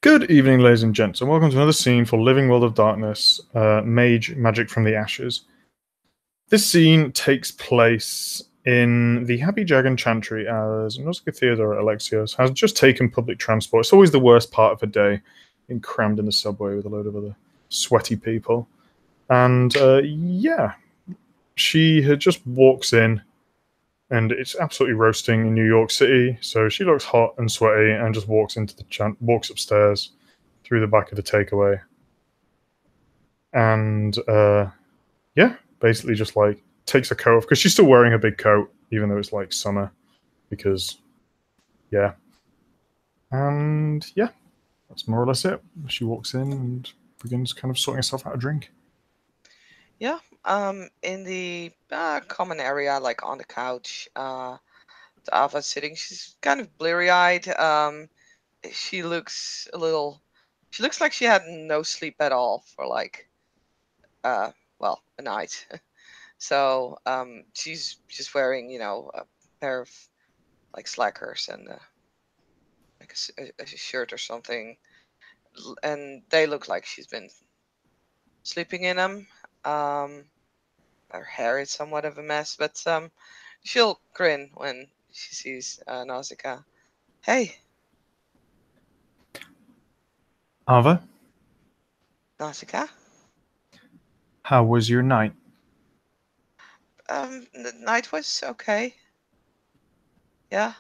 Good evening, ladies and gents, and welcome to another scene for Living World of Darkness, Mage Magic from the Ashes. This scene takes place in the Happy Dragon Chantry as Nozuka Theodore Alexios has just taken public transport. It's always the worst part of a day, being crammed in the subway with a load of other sweaty people. And yeah, she just walks in, and it's absolutely roasting in New York City. So she looks hot and sweaty, and just walks into the walks upstairs through the back of the takeaway, and yeah, basically just like takes a coat off because she's still wearing a big coat even though it's like summer, because yeah, and yeah, that's more or less it. She walks in and begins kind of sorting herself out a drink. Yeah, in the common area, like on the couch, Ava's sitting. She's kind of bleary-eyed. She looks a little. She looks like she had no sleep at all for like, well, a night. So, she's just wearing, a pair of like slackers and like a shirt or something, and they look like she's been sleeping in them. Um, her hair is somewhat of a mess, but she'll grin when she sees Nausicaa. Hey, Ava, Nausicaa. how was your night? The night was okay. Yeah,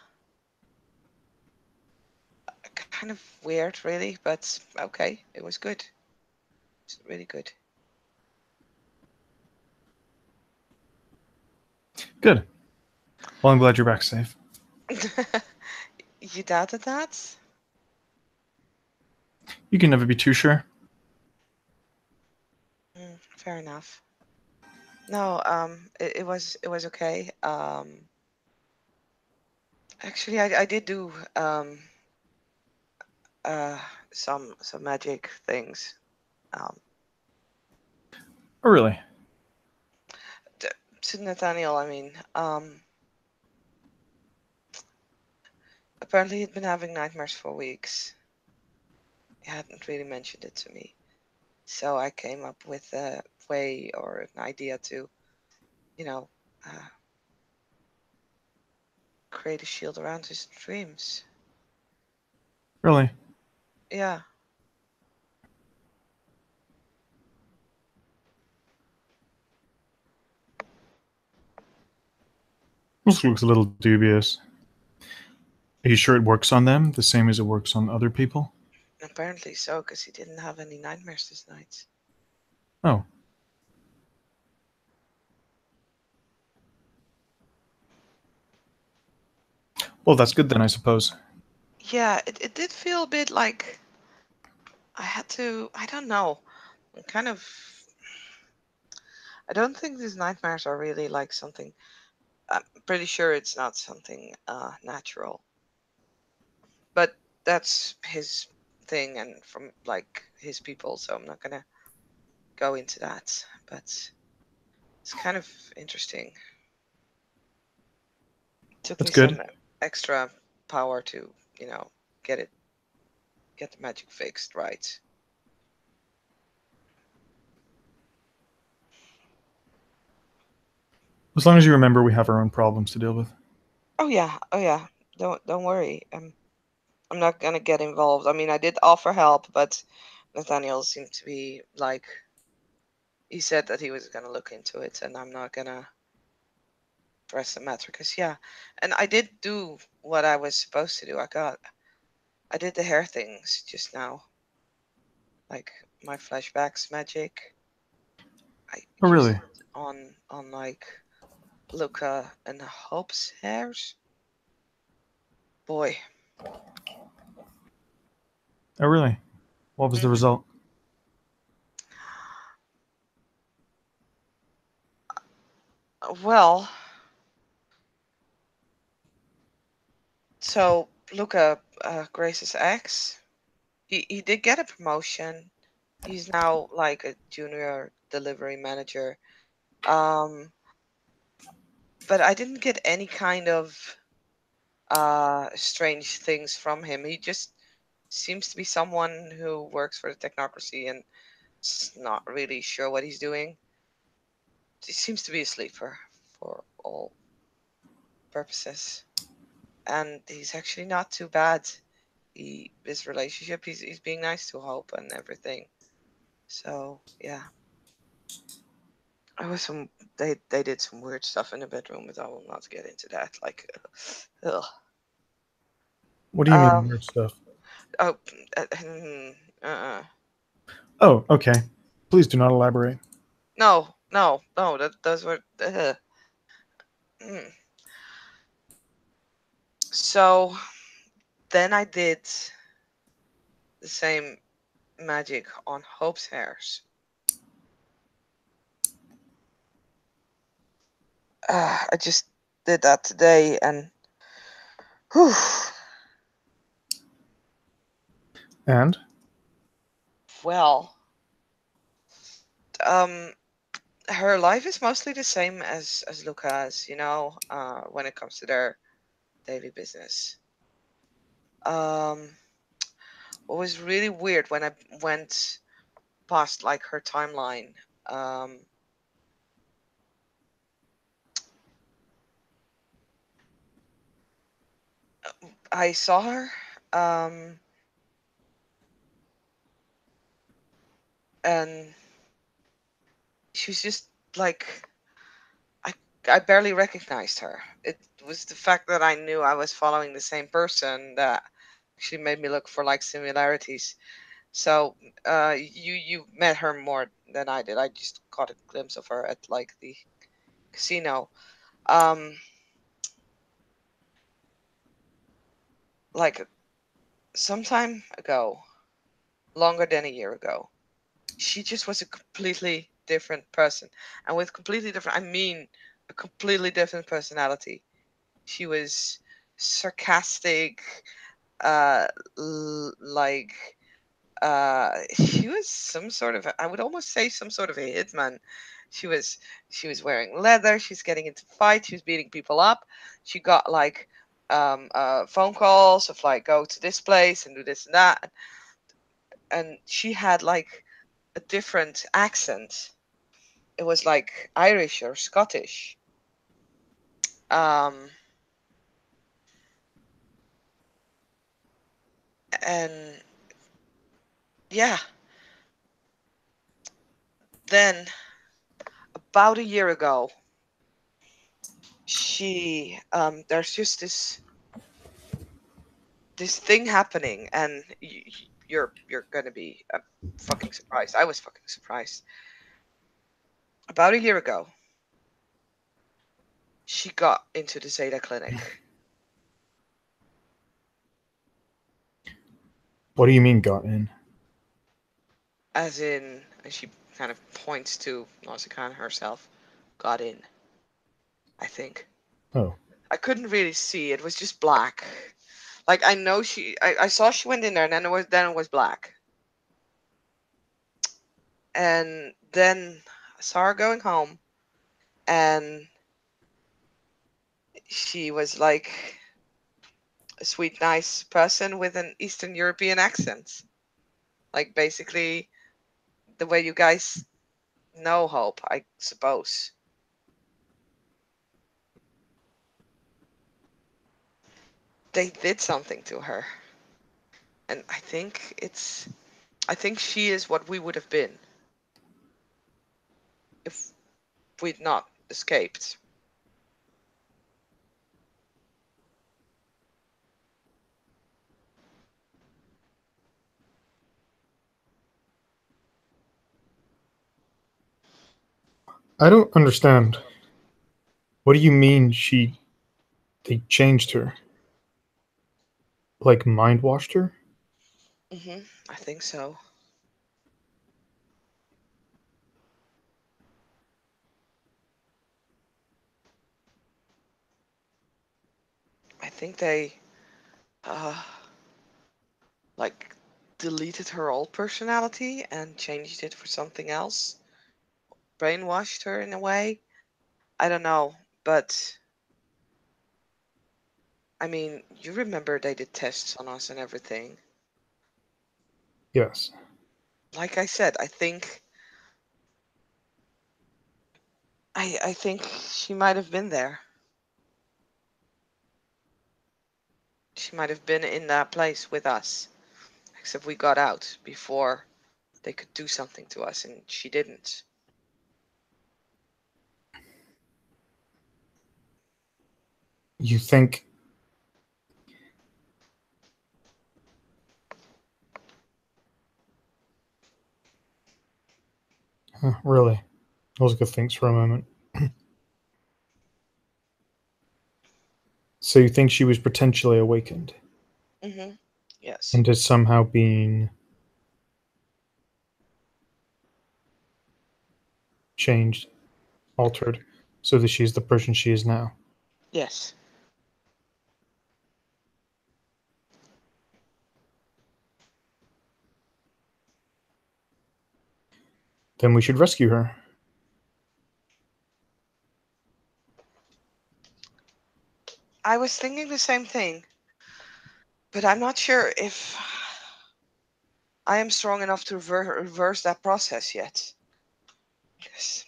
kind of weird, really, but okay. It was good. It's really good. Good. Well, I'm glad you're back safe. You doubted that? You can never be too sure. Fair enough. No, it was okay. Actually, I did do uh some magic things. Um, Oh, really? to Nathaniel, I mean, apparently he'd been having nightmares for weeks. He hadn't really mentioned it to me, so I came up with a way or an idea to, you know, uh, create a shield around his dreams. Really? Yeah. This looks a little dubious. Are you sure it works on them the same as it works on other people? Apparently so, because he didn't have any nightmares this night. Oh. Well, that's good then, I suppose. Yeah, it did feel a bit like I had to, I don't know, kind of. I don't think these nightmares are really like something. I'm pretty sure it's not something natural. But that's his thing and from like his people, so I'm not gonna go into that. But it's kind of interesting. Took That's me some good. extra power to, you know, get it, get the magic fixed right. As long as you remember we have our own problems to deal with. Oh yeah, oh yeah. Don't worry. I'm not gonna get involved. I mean, I did offer help, but Nathaniel seemed to be like he said that he was gonna look into it, and I'm not gonna press the matter because yeah, and I did do what I was supposed to do. I did the hair things just now, like my flashbacks magic. I Oh, used really? it on like Luca and Hope's hairs. Boy. Oh, really? What was the hmm result? Well, so Luca, Grace's ex, he did get a promotion. He's now like a junior delivery manager. Um, but I didn't get any kind of strange things from him. He just seems to be someone who works for the technocracy and is not really sure what he's doing. He seems to be a sleeper for all purposes, and he's actually not too bad. His relationship, he's being nice to Hope and everything. So yeah, I was some they did some weird stuff in the bedroom, but I will not get into that. Like, ugh. What do you mean Um. weird stuff? Oh. Uh. Oh, okay. Please do not elaborate. No. No. No. Those were. Mm. So then I did the same magic on Hope's hairs. I just did that today, and whew, And well, um, her life is mostly the same as Luca's, when it comes to their daily business. Um, what was really weird when I went past like her timeline, um, I saw her, um, and she was just like I I barely recognized her. It was the fact that I knew I was following the same person that actually made me look for like similarities. So you met her more than I did. I just caught a glimpse of her at like the casino. Um, like some time ago, longer than a year ago, she just was a completely different person. And with completely different, I mean a completely different personality. She was sarcastic, uh, like she was some sort of, I would almost say some sort of a hitman. She was she was wearing leather. She's getting into fights. She was beating people up. She got like phone calls of like go to this place and do this and that, and she had like a different accent. It was like Irish or Scottish. Um, and yeah, then about a year ago, she there's just this thing happening, and you're gonna be fucking surprised. I was fucking surprised. About a year ago, she got into the Zeta clinic, what do you mean got in? as in, and she kind of points to Nausicaa herself, got in. I think Oh, I couldn't really see. It was just black. Like I know I saw she went in there, and then it was black, and then I saw her going home, and she was like a sweet, nice person with an Eastern European accent. Like basically the way you guys know Hope, I suppose. They did something to her. And I think she is what we would have been if we'd not escaped. I don't understand. What do you mean they changed her? Like mind washed her? I think so. I think they uh like deleted her old personality and changed it for something else. Brainwashed her in a way. I don't know, but I mean, you remember they did tests on us and everything. Yes. Like I said, I think she might have been there. She might have been in that place with us, except we got out before they could do something to us, and she didn't. You think... Huh, really? Oscar thinks for a moment. So you think she was potentially awakened Mm-hmm. Yes. and has somehow been changed, altered, so that she's the person she is now? Yes. Then we should rescue her. I was thinking the same thing, but I'm not sure if I am strong enough to reverse that process yet. Yes.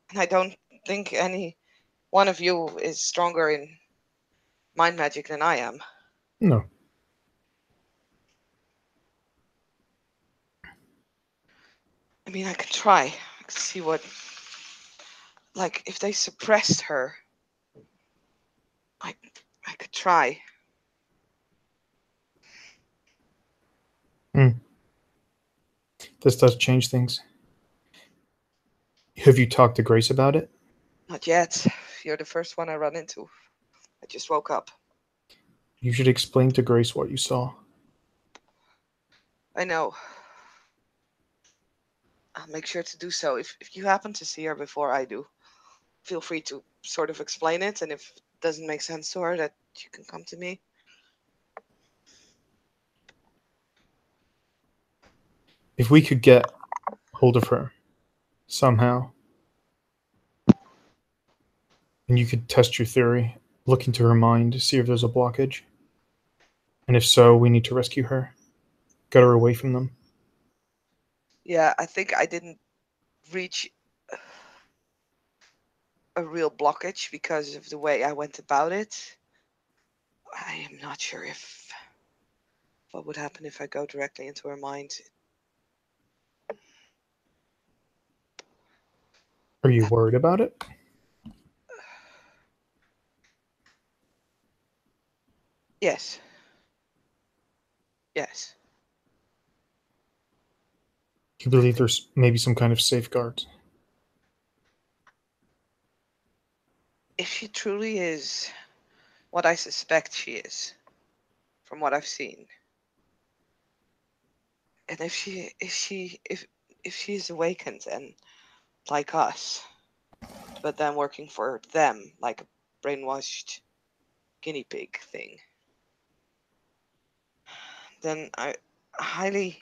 And I don't think any one of you is stronger in mind magic than I am. No. I mean, I could try. I could see what. Like, if they suppressed her, I, I could try. This does change things. Have you talked to Grace about it? Not yet. You're the first one I run into. I just woke up. You should explain to Grace what you saw. I know. I'll make sure to do so. If you happen to see her before I do, feel free to sort of explain it, and if it doesn't make sense to her, that you can come to me. If we could get hold of her somehow, and you could test your theory, look into her mind, see if there's a blockage. And if so, we need to rescue her, get her away from them. Yeah, I think I didn't reach a real blockage because of the way I went about it. I am not sure if what would happen if I go directly into her mind. Are you worried about it? Yes. Yes. You I believe think there's maybe some kind of safeguards? if she truly is what I suspect she is, from what I've seen, and if she's awakened and like us, but then working for them like a brainwashed guinea pig thing, then I highly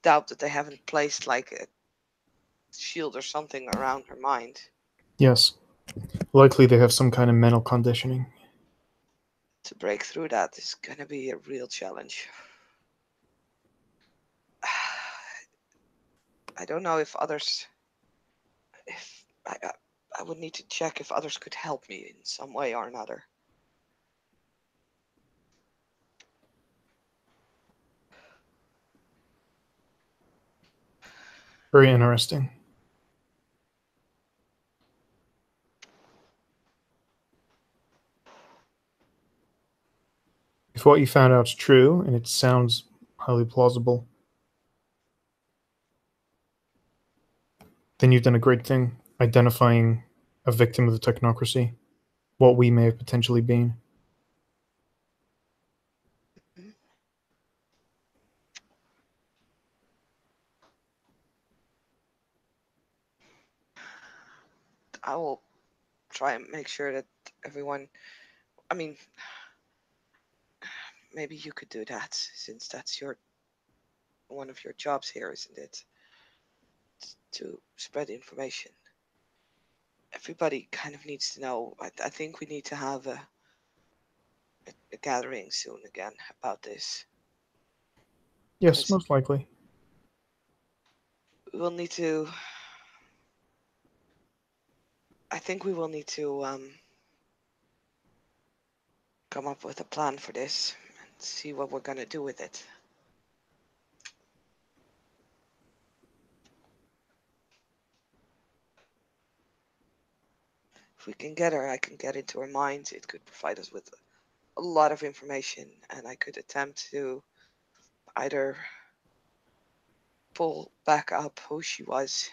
doubt that they haven't placed like a shield or something around her mind. Yes. Likely they have some kind of mental conditioning. To break through that is gonna be a real challenge. I don't know if others, if I would need to check if others could help me in some way or another. Very interesting. If what you found out's true, and it sounds highly plausible, then you've done a great thing identifying a victim of the technocracy, what we may have potentially been. I will try and make sure that everyone. I mean, maybe you could do that since that's your one of your jobs here, isn't it? To spread information. Everybody kind of needs to know. I think we need to have a gathering soon again about this Yes, because most likely. we'll need to. I think we will need to come up with a plan for this and see what we're gonna do with it. If we can get her, I can get into her mind. It could provide us with a lot of information, and I could attempt to either pull back up who she was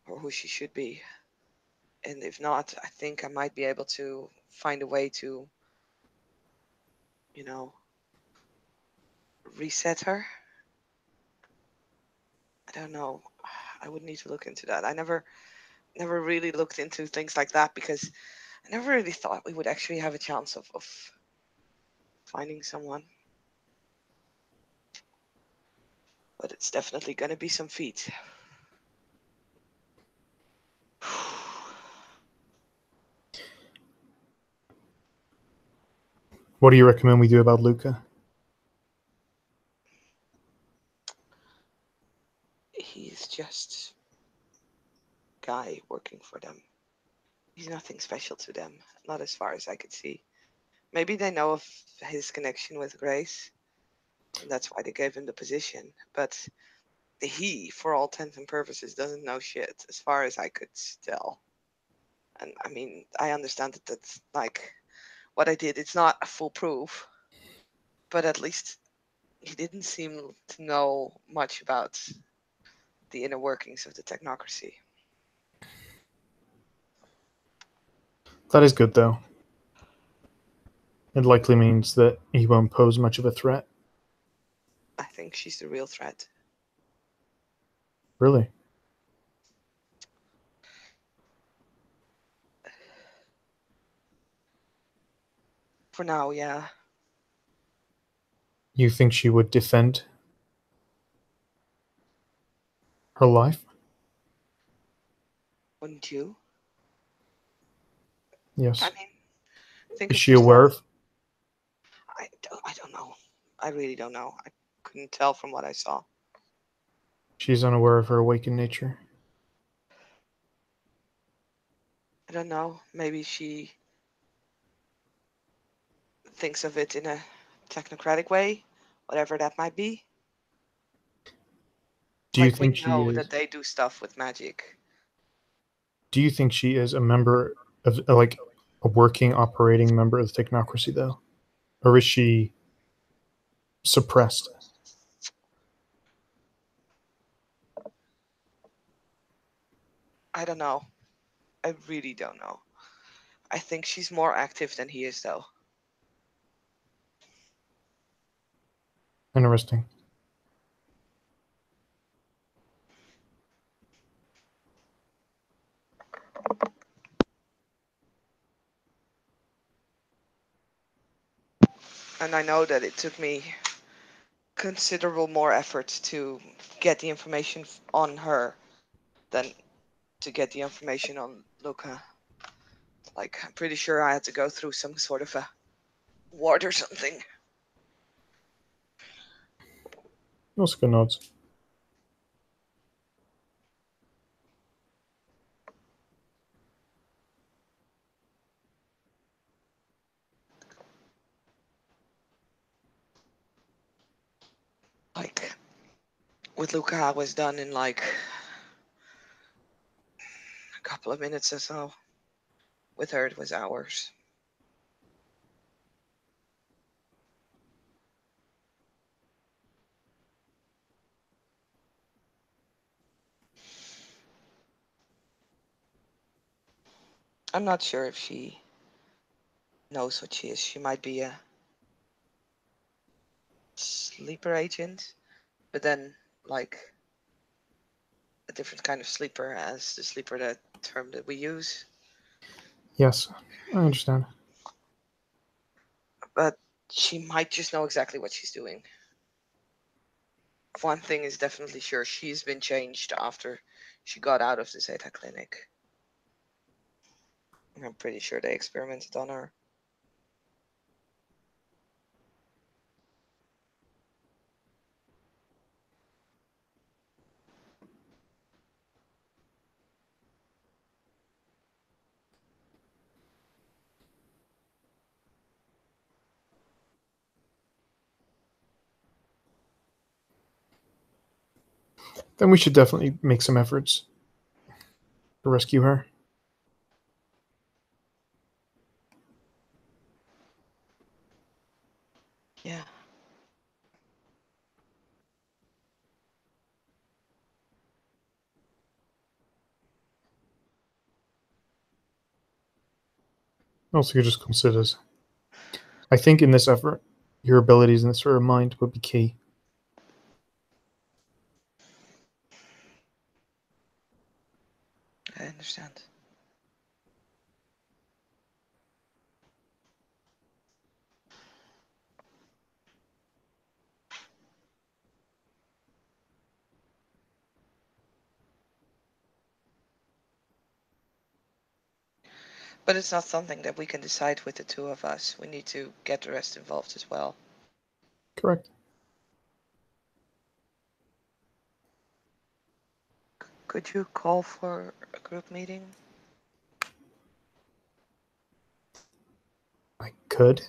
or who she should be. And if not, I think I might be able to find a way to, you know, reset her. I don't know. I would need to look into that. I never really looked into things like that because I never really thought we would actually have a chance of finding someone. But it's definitely going to be some feat. What do you recommend we do about Luca? He's just a guy working for them. He's nothing special to them, not as far as I could see. Maybe they know of his connection with Grace, and that's why they gave him the position. But he, for all intents and purposes, doesn't know shit, as far as I could tell. And I mean, I understand that that's like what I did. It's not foolproof, but at least he didn't seem to know much about the inner workings of the technocracy. That is good, though. It likely means that he won't pose much of a threat. I think she's the real threat. Really? For now, yeah. You think she would defend her life? Wouldn't you? I Yes. mean, think Is of she aware yourself. of? I don't know. I really don't know. I couldn't tell from what I saw. She's unaware of her awakened nature. I don't know. Maybe she thinks of it in a technocratic way, whatever that might be. Do you Like, we think she know that is? they do stuff with magic. Do you think she is a member of, like, a working, operating member of the technocracy, though, or is she suppressed? I don't know. I really don't know. I think she's more active than he is, though. Interesting. And I know that it took me considerable more effort to get the information on her than to get the information on Luca. Like, I'm pretty sure I had to go through some sort of a ward or something. Those good notes. Like, with Luca, I was done in like a couple of minutes or so. With her, it was hours. I'm not sure if she knows what she is. She might be a sleeper agent, but then like a different kind of sleeper as the sleeper, that term that we use. Yes, I understand. But she might just know exactly what she's doing. One thing is definitely sure, she's been changed after she got out of the Zeta clinic. I'm pretty sure they experimented on her. Then we should definitely make some efforts to rescue her. Yeah. Also, you just considers. I think in this effort, your abilities in this sort of mind would be key. I understand. But it's not something that we can decide with the two of us. We need to get the rest involved as well. Correct. Could you call for a group meeting? I could.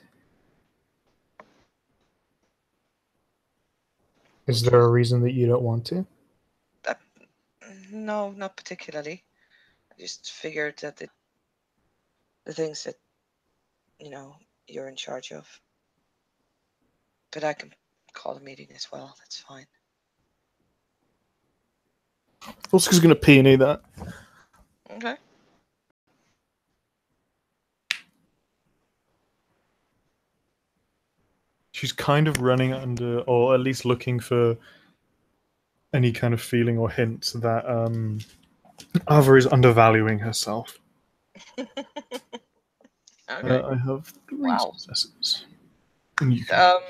Is there a reason that you don't want to? No, not particularly. I just figured that the things that, you're in charge of. But I can call a meeting as well. That's fine. Ulska's going to P&E that. Okay. She's kind of running under, or at least looking for any kind of feeling or hint that Ava is undervaluing herself. Okay. I have 3 Wow. successes. And you can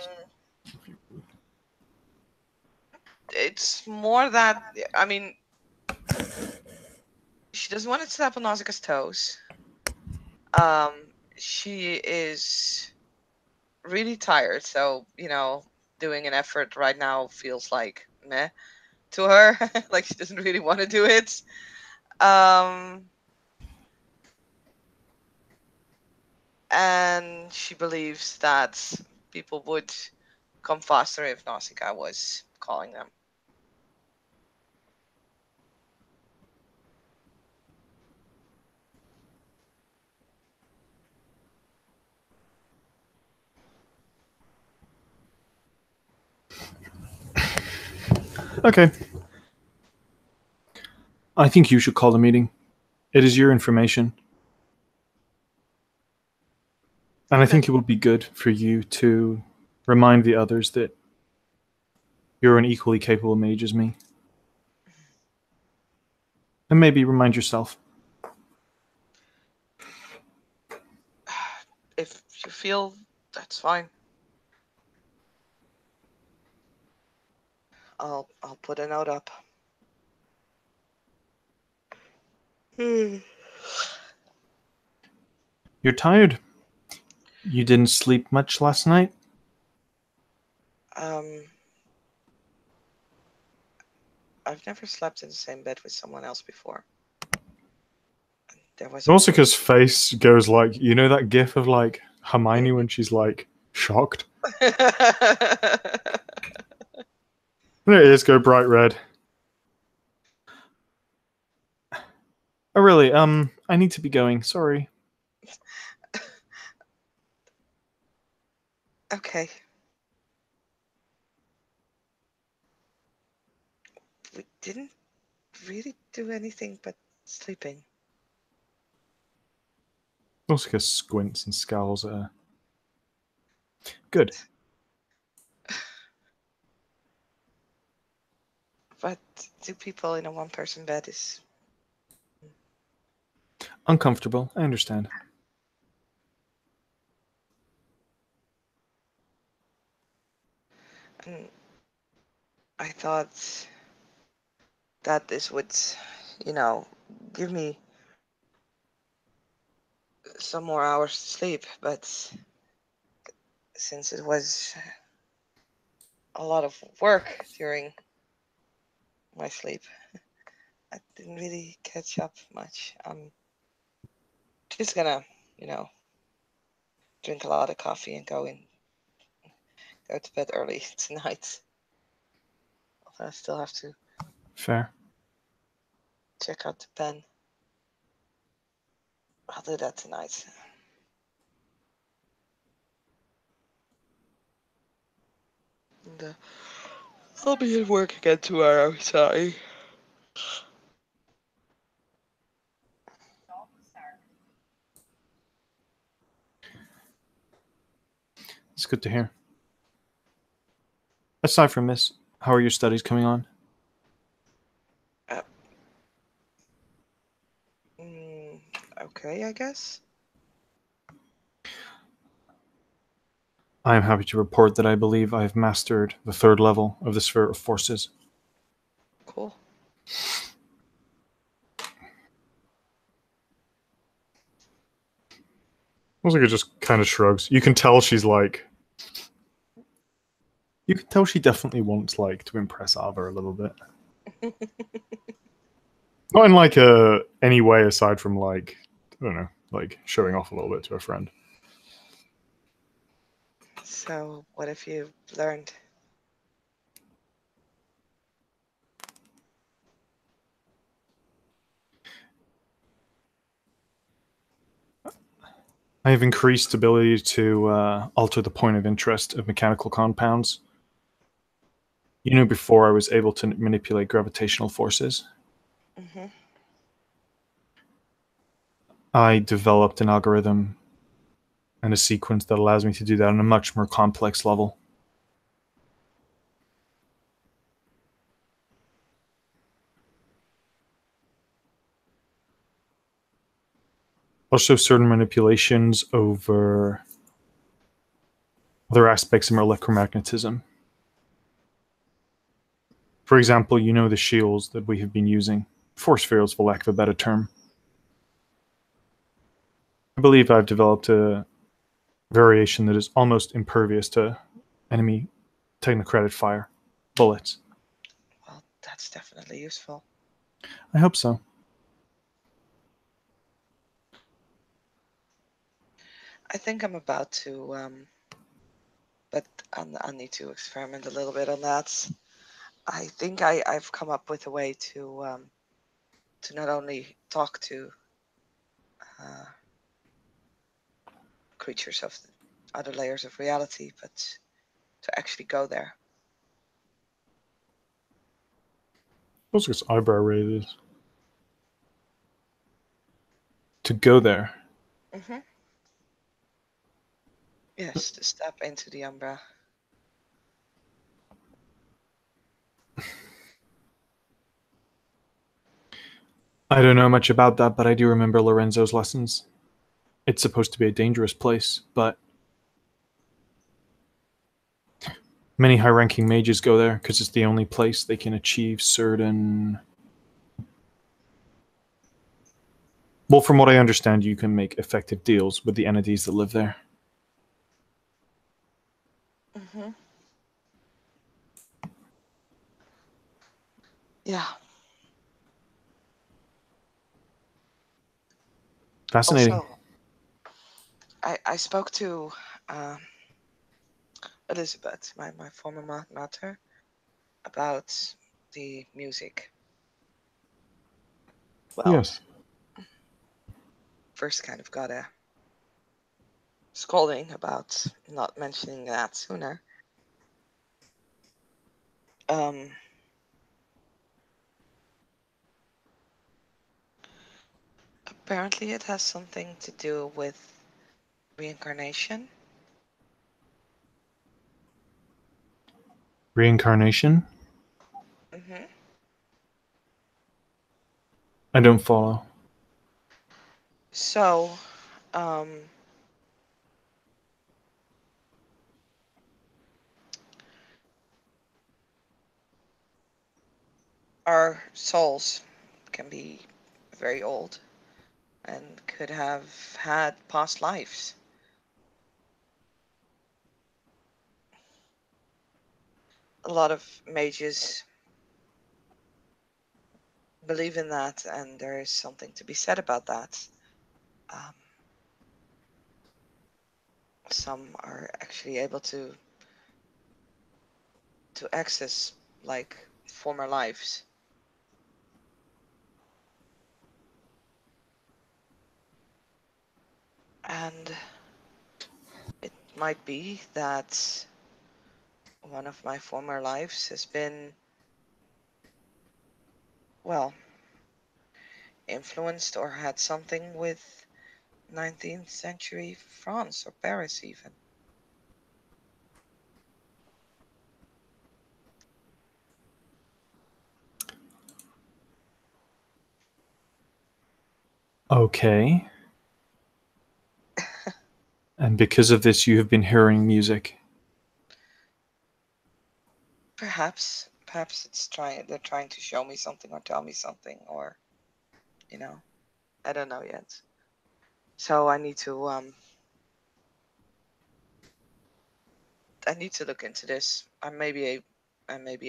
It's more that, I mean, she doesn't want to step on Nausicaa's toes. She is really tired, so, doing an effort right now feels like meh to her. Like she doesn't really want to do it. And she believes that people would come faster if Nausicaa was calling them. Okay. I think you should call the meeting. It is your information. And I think it would be good for you to remind the others that you're an equally capable mage as me. And maybe remind yourself. If you feel that's fine. I'll put a note up. You're tired. You didn't sleep much last night? I've never slept in the same bed with someone else before. There was Nausicaa's face goes like, you know that gif of like Hermione when she's like shocked? There it is, go bright red. Oh really, I need to be going, sorry. Okay. We didn't really do anything but sleeping. Nausicaa squints and scowls at her. Good. But 2 people in a 1-person bed is Uncomfortable, I understand. and I thought that this would, give me some more hours to sleep, but since it was a lot of work during my sleep, I didn't really catch up much. I'm just gonna, drink a lot of coffee and go to bed early tonight. I still have to Fair. Check out the pen. I'll do that tonight. And, I'll be at work again tomorrow, sorry. It's good to hear. Aside from this, how are your studies coming on? Okay, I guess. I am happy to report that I believe I have mastered the 3rd level of the Sphere of Forces. Cool. Ozika just kind of shrugs. You can tell she's like... You can tell she definitely wants, like, to impress Ava a little bit. Not in, like, any way aside from, like, I don't know, like, showing off a little bit to her friend. So, what have you learned? I have increased ability to alter the point of interest of mechanical compounds. You know, before I was able to manipulate gravitational forces. Mm-hmm. I developed an algorithm and a sequence that allows me to do that on a much more complex level. Also, certain manipulations over other aspects of electromagnetism. For example, you know the shields that we have been using, force fields for lack of a better term. I believe I've developed a variation that is almost impervious to enemy technocratic fire, bullets. Well, that's definitely useful. I hope so. I think I'm about to, but I need to experiment a little bit on that. I think I've come up with a way to not only talk to creatures of other layers of reality, but to actually go there. What's this eyebrow raise? To go there. Mm-hmm. Yes, to step into the umbra. I don't know much about that, but I do remember Lorenzo's lessons. It's supposed to be a dangerous place, but many high-ranking mages go there because it's the only place they can achieve certain... Well, from what I understand, you can make effective deals with the entities that live there. Mm-hmm. Yeah. Fascinating. Also, I spoke to Elizabeth, my former mater, about the music. Well, Yes. first kind of got a scolding about not mentioning that sooner. Apparently it has something to do with reincarnation. Reincarnation? Mm-hmm. I don't follow. So, our souls can be very old and could have had past lives. A lot of mages believe in that, and there is something to be said about that. Some are actually able to access like former lives. And it might be that one of my former lives has been, well, influenced or had something with 19th century France or Paris even. Okay. And because of this, you have been hearing music. Perhaps they're trying to show me something or tell me something, or I don't know yet. So I need to look into this. I may be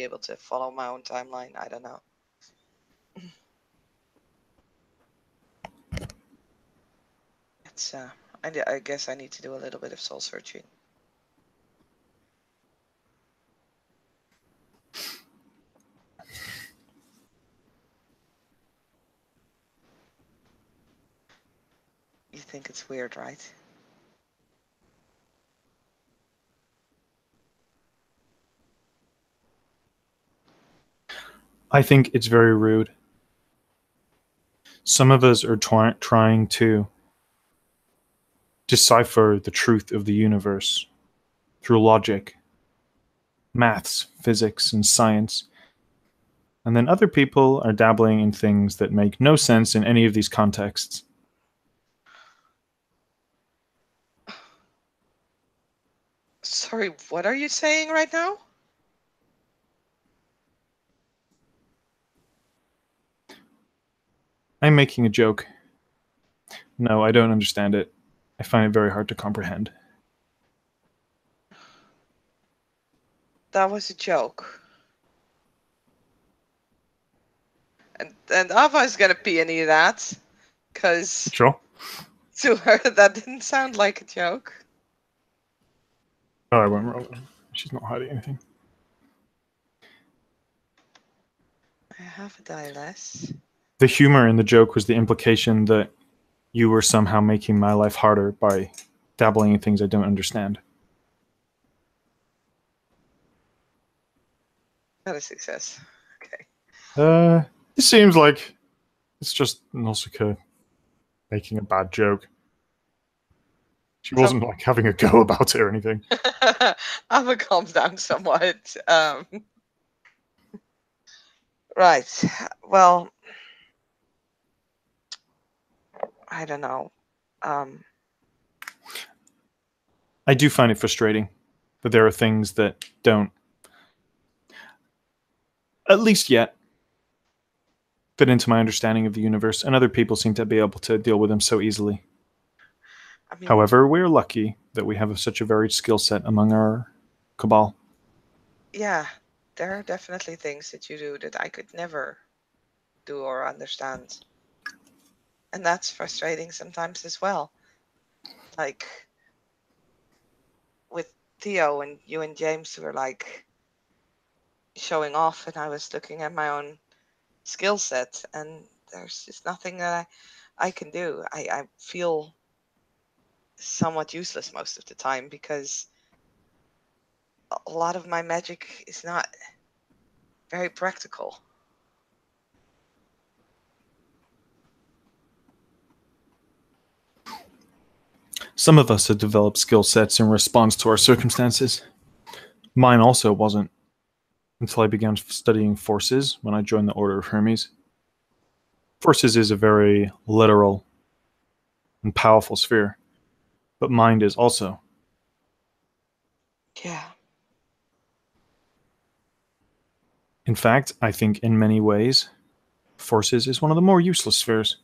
able to follow my own timeline. I don't know. It's I guess I need to do a little bit of soul searching. You think it's weird, right? I think it's very rude. Some of us are trying to decipher the truth of the universe through logic, maths, physics, and science. And then other people are dabbling in things that make no sense in any of these contexts. Sorry, what are you saying right now? I'm making a joke. No, I don't understand it. I find it very hard to comprehend. That was a joke. And Ava is gonna pee any of that, because Sure. to her that didn't sound like a joke. Oh, I won't roll it. She's not hiding anything. I have a die less. The humor in the joke was the implication that you were somehow making my life harder by dabbling in things I don't understand. Not a success. Okay. It seems like it's just Nausicaa making a bad joke. She wasn't like having a go about it or anything. Ava calms down somewhat. Right. Well, I don't know. I do find it frustrating that there are things that don't, at least yet, fit into my understanding of the universe, and other people seem to be able to deal with them so easily. I mean, However, we're lucky that we have such a varied skill set among our cabal. yeah, there are definitely things that you do that I could never do or understand. And that's frustrating sometimes as well. Like with Theo and you and James were like showing off, and I was looking at my own skill set, and there's just nothing that I can do. I feel somewhat useless most of the time because a lot of my magic is not very practical. Some of us have developed skill sets in response to our circumstances. Mine also wasn't until I began studying forces when I joined the Order of Hermes. Forces is a very literal and powerful sphere, but mind is also. Yeah. In fact, I think in many ways, forces is one of the more useless spheres.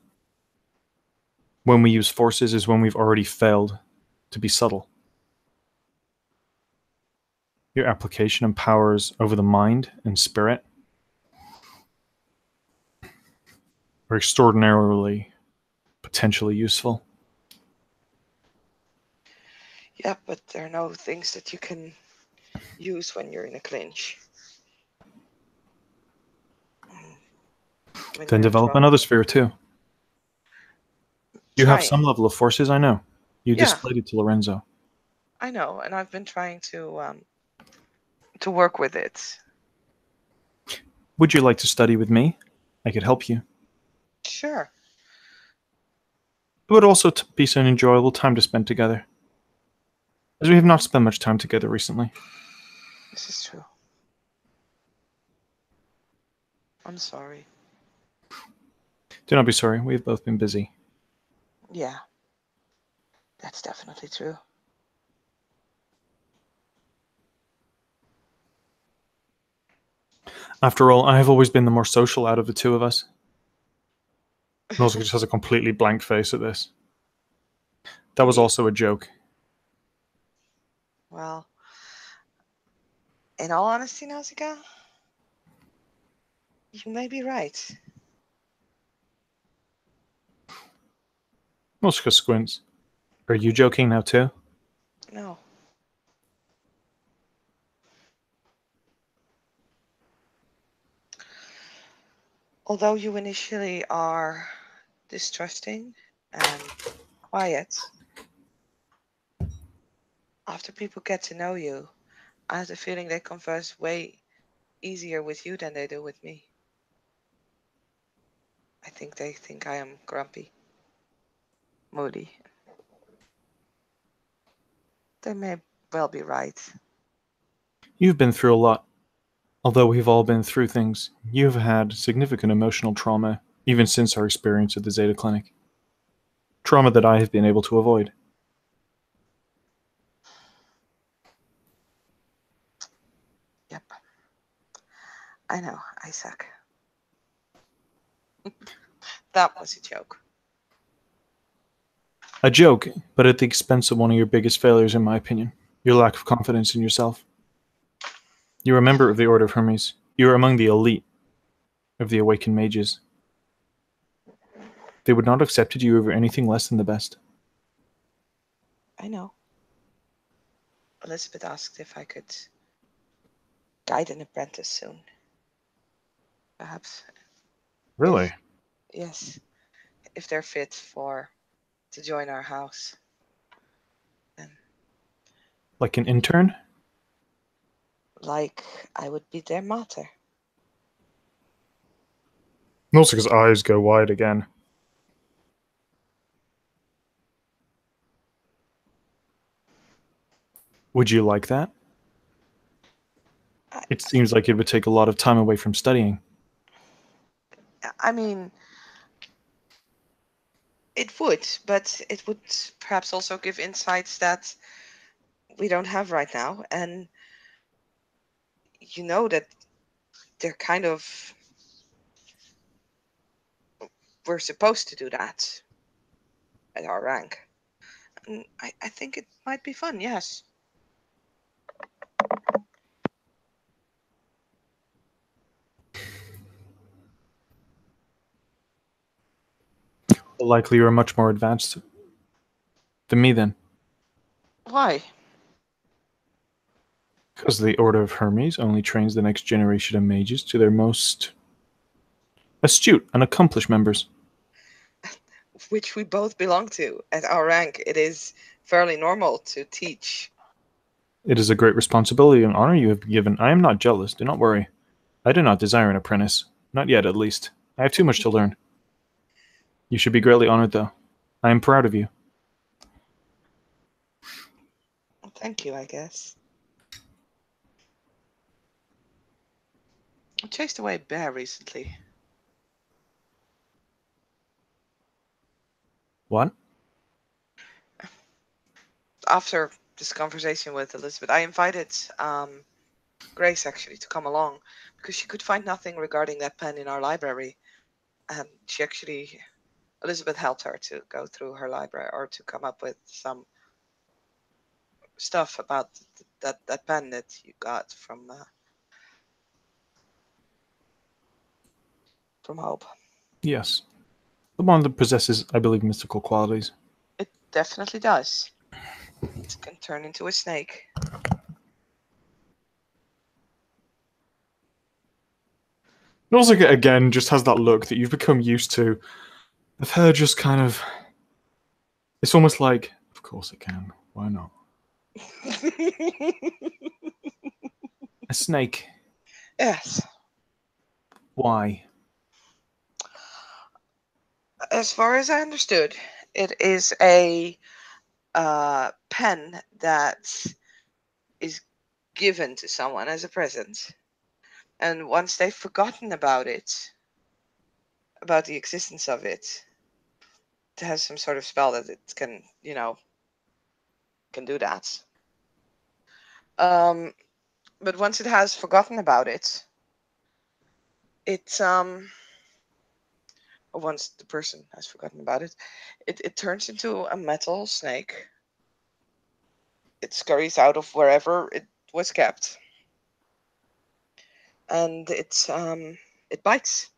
When we use forces is when we've already failed to be subtle. Your application and powers over the mind and spirit are extraordinarily potentially useful. Yeah, but there are no things that you can use when you're in a clinch. Then develop another sphere too. You have Trying. some level of forces, I know. You Yeah. displayed it to Lorenzo. I know, and I've been trying to work with it. Would you like to study with me? I could help you. Sure. It would also be an enjoyable time to spend together, as we have not spent much time together recently. This is true. I'm sorry. Do not be sorry. We have both been busy. Yeah. That's definitely true. After all, I have always been the more social out of the two of us. Nozick just has a completely blank face at this. That was also a joke. Well, in all honesty, Nausicaa, you may be right. Nozick squints. Are you joking now too? No. Although you initially are distrusting and quiet, after people get to know you, I have the feeling they converse way easier with you than they do with me. I think they think I am grumpy, moody. They may well be right. You've been through a lot. Although we've all been through things, you've had significant emotional trauma, even since our experience at the Zeta Clinic. Trauma that I have been able to avoid. Yep. I know, I suck. That was a joke. A joke, but at the expense of one of your biggest failures, in my opinion. Your lack of confidence in yourself. You are a member of the Order of Hermes. You are among the elite of the awakened mages. They would not have accepted you over anything less than the best. I know. Elizabeth asked if I could guide an apprentice soon. Perhaps. Really? Yes. If they're fit to join our house. Then. Like an intern? Like I would be their mater. Nozick's eyes go wide again. Would you like that? It seems like it would take a lot of time away from studying. I mean, it would, but it would perhaps also give insights that we don't have right now. And you know that they're kind of... We're supposed to do that at our rank. And I think it might be fun, yes. Well, likely you're much more advanced than me then. Why? Because the Order of Hermes only trains the next generation of mages to their most astute and accomplished members. Which we both belong to. At our rank, it is fairly normal to teach. It is a great responsibility and honor you have been given. I am not jealous, do not worry. I do not desire an apprentice. Not yet, at least. I have too much to learn. You should be greatly honored, though. I am proud of you. Thank you, I guess. I chased away a bear recently. What? After this conversation with Elizabeth, I invited Grace actually to come along because she could find nothing regarding that pen in our library. And Elizabeth helped her to go through her library or to come up with some stuff about that pen that you got from Hope. Yes. The one that possesses, I believe, mystical qualities. It definitely does. It can turn into a snake. Nozick again just has that look that you've become used to. Of her just kind of... It's almost like Of course it can. Why not? A snake. Yes. Why? As far as I understood, it is a pen that is given to someone as a present. And once they've forgotten about it, about the existence of it, it has some sort of spell that it can, can do that. But once it has forgotten about it, once the person has forgotten about it, it turns into a metal snake. It scurries out of wherever it was kept, and it bites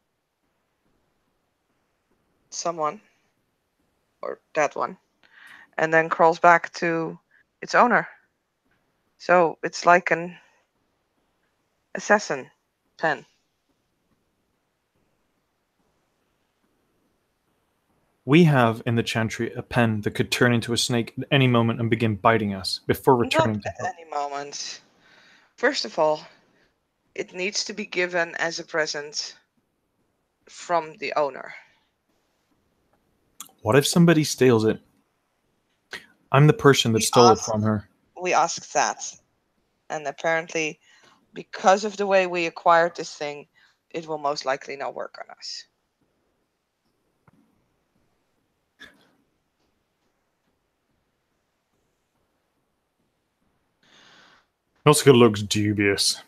someone or that one, and then crawls back to its owner. So it's like an assassin pen. We have in the Chantry a pen that could turn into a snake at any moment and begin biting us before returning Not to at her. any moment. First of all, it needs to be given as a present from the owner. What if somebody steals it? I'm the person that We stole it asked- from her. We asked that, and apparently, because of the way we acquired this thing, it will most likely not work on us. It also looks dubious.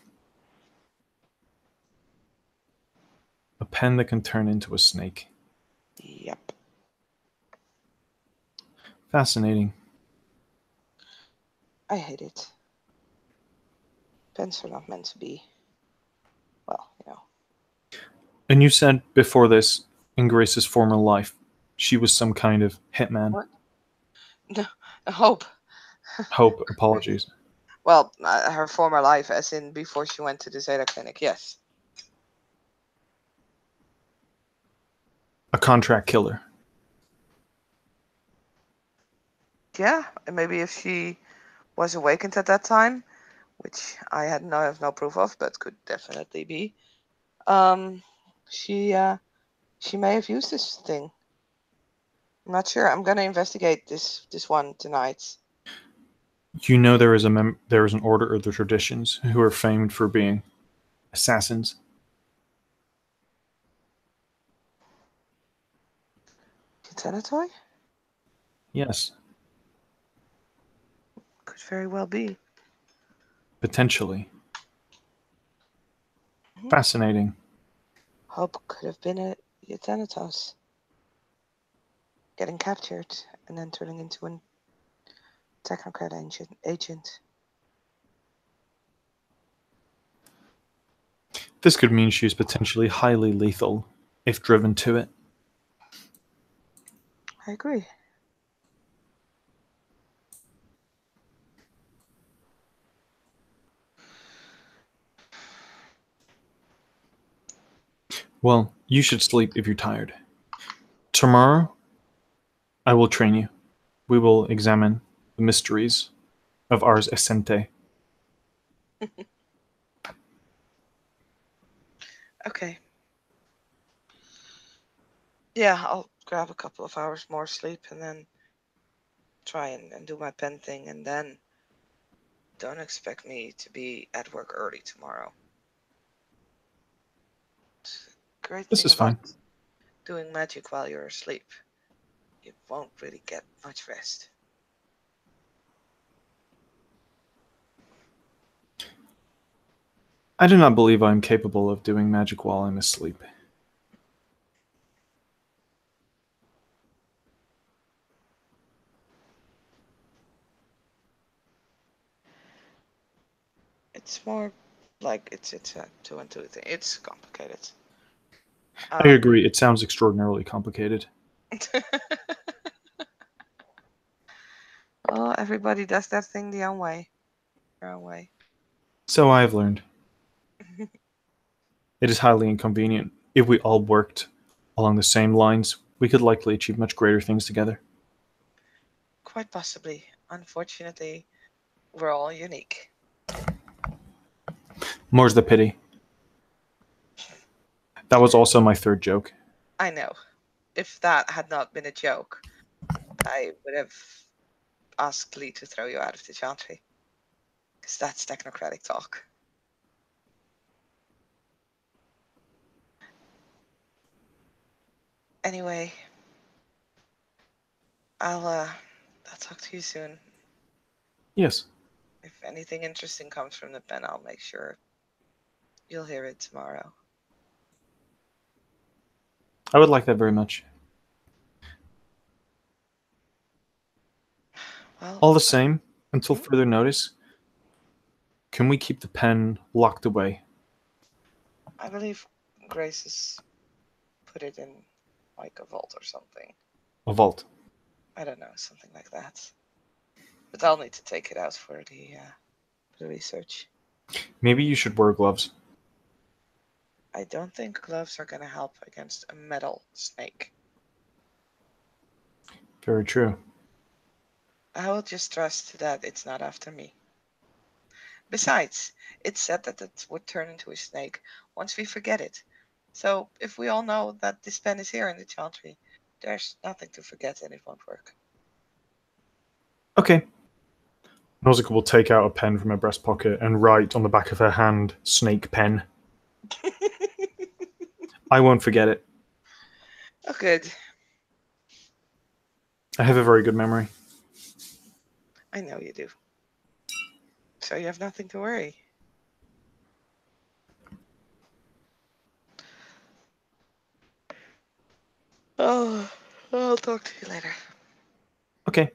A pen that can turn into a snake. Yep. Fascinating. I hate it. Pens are not meant to be. Well, And you said before this, in Grace's former life, she was some kind of hitman. What? No, I hope. Hope, apologies. Well, her former life, as in before she went to the Zeta clinic, yes. A contract killer. Yeah, and maybe if she was awakened at that time, which I have no proof of, but could definitely be. She may have used this thing. I'm not sure. I'm gonna investigate this one tonight. You know there is there is an order of the traditions who are famed for being assassins. Tenatoy? Yes, Could very well be. potentially. Fascinating. Hope could have been a Thanatos. Getting captured and then turning into a technocrat agent. This could mean she's potentially highly lethal if driven to it. I agree. Well, you should sleep if you're tired. Tomorrow, I will train you. We will examine the mysteries of Ars Essente. Okay. Yeah, I'll grab a couple of hours more sleep and then try and do my pen thing, and then don't expect me to be at work early tomorrow. Great This thing is about fine. doing magic while you're asleep. You won't really get much rest. I do not believe I am capable of doing magic while I'm asleep. It's more like it's a 2 and 2 thing. It's complicated. I agree, it sounds extraordinarily complicated. Well, everybody does that thing their own way. So I have learned. It is highly inconvenient. If we all worked along the same lines, we could likely achieve much greater things together. Quite possibly. Unfortunately, we're all unique. More's the pity. That was also my third joke. I know. If that had not been a joke, I would have asked Lee to throw you out of the chantry. Because that's technocratic talk. Anyway, I'll talk to you soon. Yes. If anything interesting comes from the pen, I'll make sure you'll hear it tomorrow. I would like that very much. Well, All the same, until further notice, can we keep the pen locked away? I believe Grace has put it in like a vault or something. A vault. I don't know, something like that. But I'll need to take it out for the research. Maybe you should wear gloves. I don't think gloves are gonna help against a metal snake. Very true. I will just trust that it's not after me. Besides, it's said that it would turn into a snake once we forget it. So if we all know that this pen is here in the chantry, there's nothing to forget and it won't work. Okay. Nausicaa will take out a pen from her breast pocket and write on the back of her hand, "Snake pen." I won't forget it. Oh, good. I have a very good memory. I know you do. So you have nothing to worry. Oh, I'll talk to you later. Okay.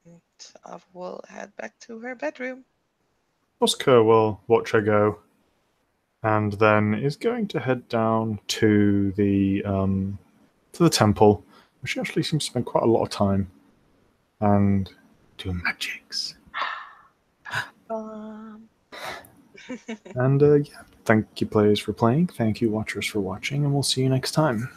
And I will head back to her bedroom. Nausicaa will watch her go, and then is going to head down to the temple, where she actually seems to spend quite a lot of time, and do magics. And yeah, thank you players for playing, thank you watchers for watching, and we'll see you next time.